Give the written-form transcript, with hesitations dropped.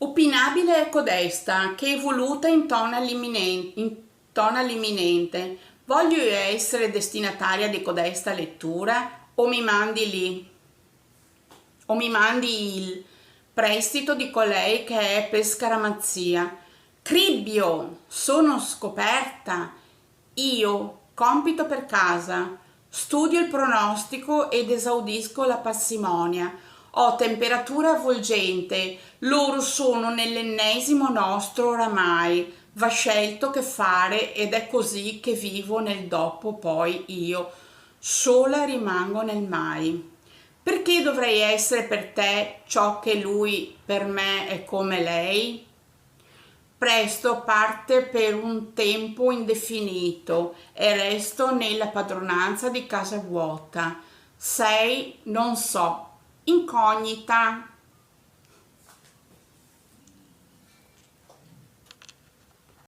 Opinabile è codesta, che è voluta in tona l'imminente. Voglio io essere destinataria di codesta lettura o mi mandi lì? O mi mandi il prestito di colei che è per scaramanzia? Cribbio, sono scoperta. Io, compito per casa, studio il pronostico ed esaudisco la parsimonia. Ho temperatura avvolgente, loro sono nell'ennesimo nostro oramai. Va scelto che fare ed è così che vivo nel dopo, poi io sola rimango nel mai. Perché dovrei essere per te ciò che lui per me è come lei? Presto parte per un tempo indefinito e resto nella padronanza di casa vuota. Sei, non so, incognita.